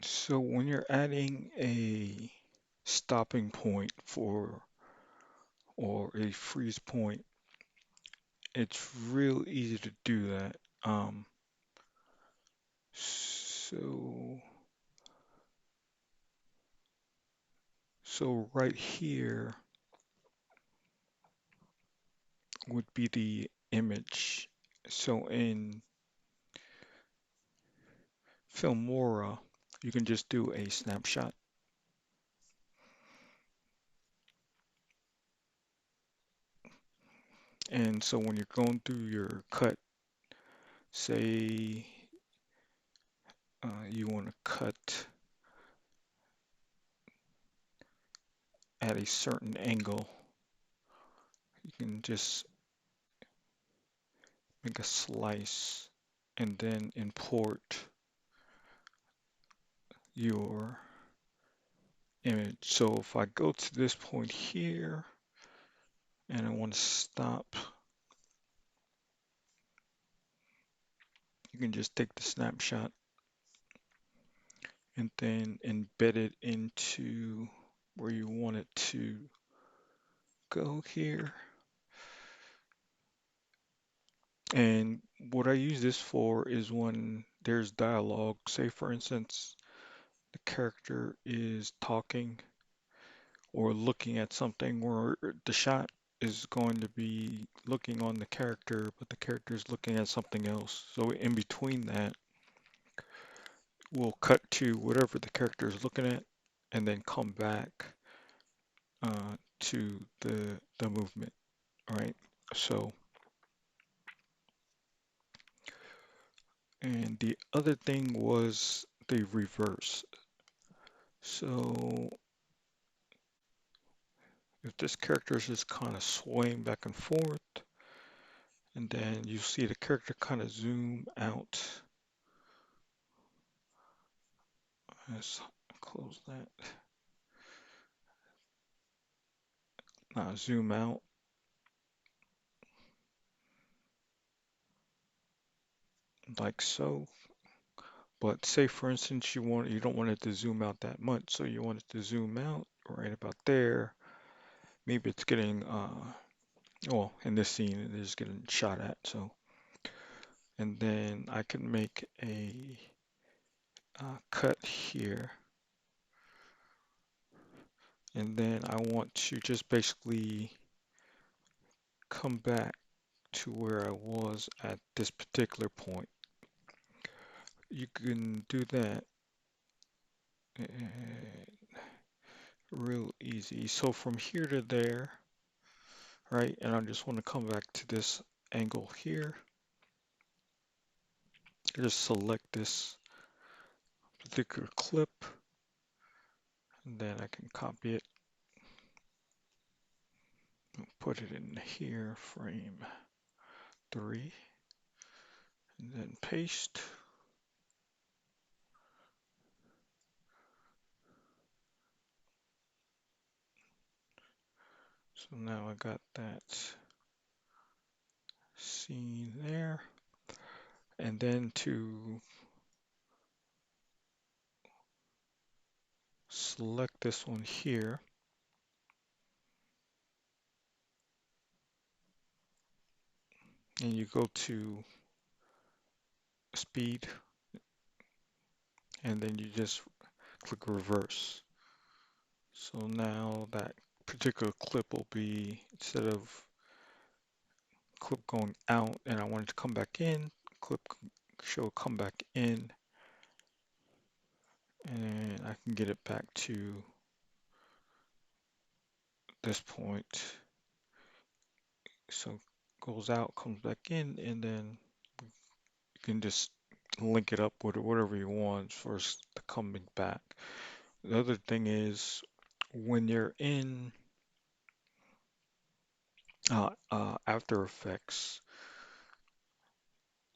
So when you're adding a stopping point for or a freeze point, it's real easy to do that. Um, so so right here would be the image. So in FILMORA, you can just do a snapshot. And so when you're going through your cut, say you want to cut at a certain angle, you can just make a slice and then import your image. So if I go to this point here and I want to stop, you can just take the snapshot and then embed it into where you want it to go here. And what I use this for is when there's dialogue, say for instance, the character is talking or looking at something where the shot is going to be looking on the character, but the character is looking at something else. So in between that, we'll cut to whatever the character is looking at and then come back to the movement, right? So, and the other thing was the reverse. So if this character is just kind of swaying back and forth, and then you see the character kind of zoom out. Let's close that. Now zoom out. Like so. But say for instance you don't want it to zoom out that much, so you want it to zoom out right about there. Maybe it's getting well, in this scene it is getting shot at, so and then I can make a cut here, and then I want to just basically come back to where I was at this particular point. You can do that real easy. So from here to there, right? And I just want to come back to this angle here. Just select this particular clip, and then I can copy it, and put it in here, frame 3, and then paste. So now I got that scene there. And then to select this one here, and you go to speed, and then you just click reverse. So now that particular clip will be, instead of clip going out and I want it to come back in, clip show come back in, and I can get it back to this point. So goes out, comes back in, and then you can just link it up with whatever you want for the coming back. The other thing is when you're in After Effects,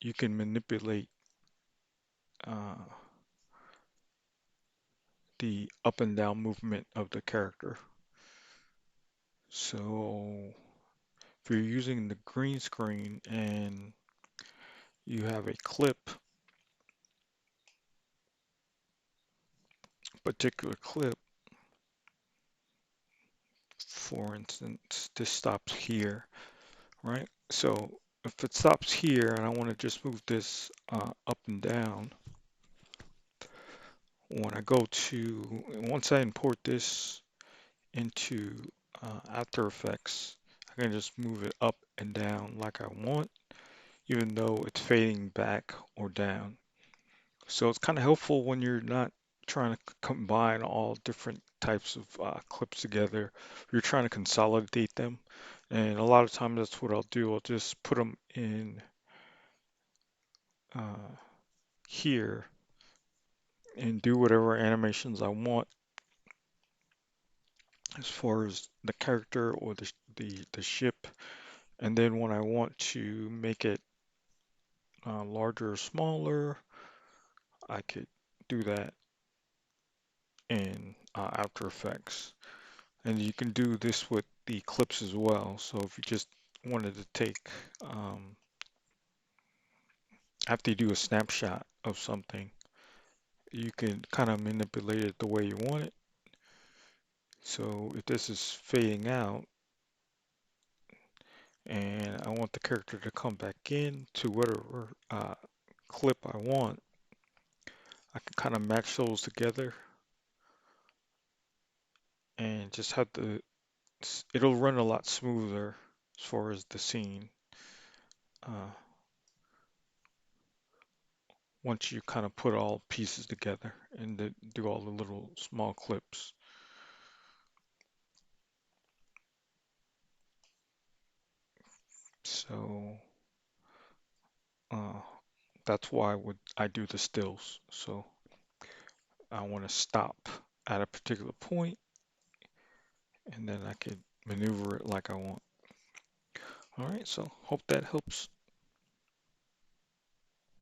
you can manipulate uh, the up and down movement of the character. So if you're using the green screen and you have a clip, particular clip, for instance, this stops here, right? So if it stops here and I want to just move this up and down, when I go to, once I import this into After Effects, I can just move it up and down like I want, even though it's fading back or down. So it's kind of helpful when you're not trying to combine all different types of clips together. You're trying to consolidate them. And a lot of times that's what I'll do. I'll just put them in uh, here and do whatever animations I want as far as the character or the ship. And then when I want to make it larger or smaller, I could do that in After Effects. And you can do this with the clips as well. So if you just wanted to take, after you do a snapshot of something, you can kind of manipulate it the way you want it. So if this is fading out and I want the character to come back in to whatever clip I want, I can kind of match those together and just have to, it'll run a lot smoother as far as the scene. Uh, Once you kind of put all pieces together and do all the little small clips. So uh, that's why I do the stills. So I want to stop at a particular point and then I can maneuver it like I want. All right, so hope that helps.